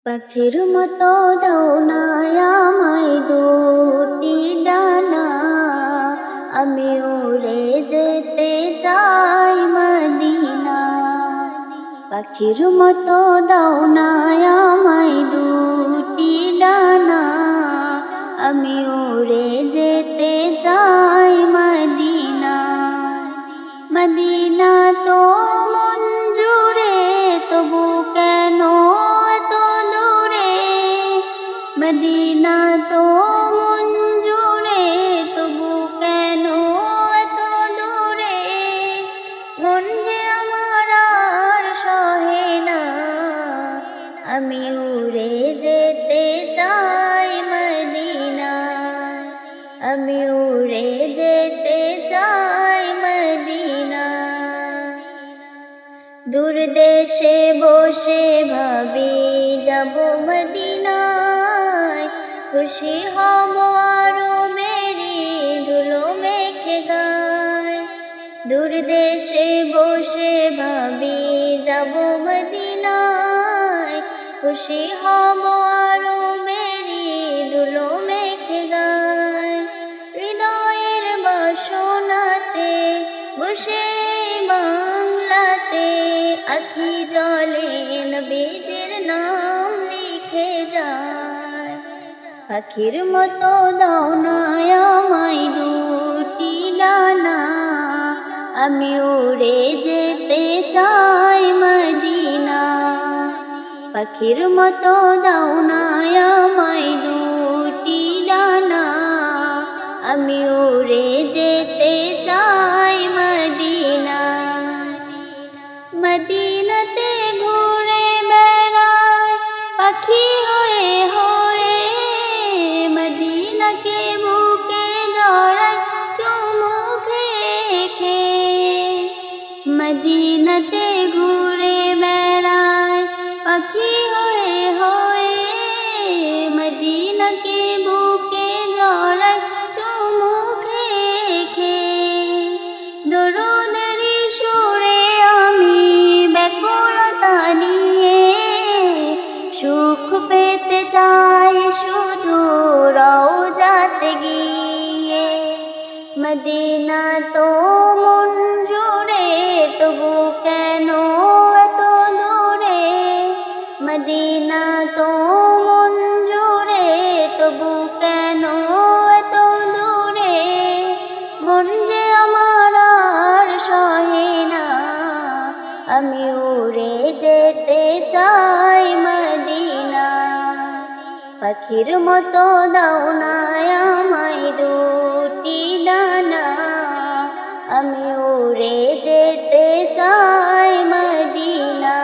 পাখির মতো দাও না আমায় দুটি ডানা, আমি উড়ে যেতে চাই মদিনা। পাখির মতো দাও না আমায় দুটি ডানা, আমি উড়ে যেতে চাই মদিনা। মদিনা তো মন জুড়ে, তবু কেন এত দূরে? মদিনা তো মন জুড়ে, তবু কেন এত দূরে? মন যে আমার আর সহে না, আমি উড়ে যেতে চাই মদিনা। আমি উড়ে যেতে চাই মদিনা। দূর দেশে বসে ভাবি যাব মদিনায়, খুশি হব আরো মেরি ধুলো মেখে গায়। দূর দেশে বসে ভাবি যাব মদিনায়, খুশি হব আরো মেরি ধুলো মেখে গায়। হৃদয়ের বাসনাতে বসে বাংলাতে, আখি জলে নবীজির নাম লিখে যায়। পাখির মতো দাও না আমায় দুটি ডানা, আমি উড়ে যেতে চাই মদিনা। পাখির মতো দাও না আমায় দুটি ডানা, আমি উড়ে যেতে চাই মদিনা। মদিনাতে ঘুরে বেড়ায় পাখি হয়ে হয়ে, মদিনাকে বুকে জড়ায় চুমু খেয়ে খেয়ে। মদিনাতে ঘুরে বেড়ায় পাখি হয়ে হয়ে, মদিনাকে বুকে জড়ায় চুমু খেয়ে খেয়ে। দরুদের সুরে আমি ব্যাকুলতা নিয়ে, সুখ পেতে চাই শুধু রওজাতে গিয়ে। মদিনা তো মন জুড়ে, তবু কেন এত দূরে? মদিনা তো মন জুড়ে, তবু কেন এত দূরে? মন যে আমার আর সহে না, আমি উড়ে যেতে চাই মদিনা। পাখির মতো দাও না আমায় দুটি ডানা, আমি উড়ে যেতে চাই মদিনা।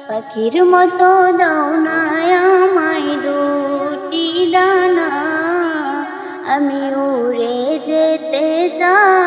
পাখির মতো দাও না আমায় দুটি ডানা, আমি উড়ে যেতে চাই।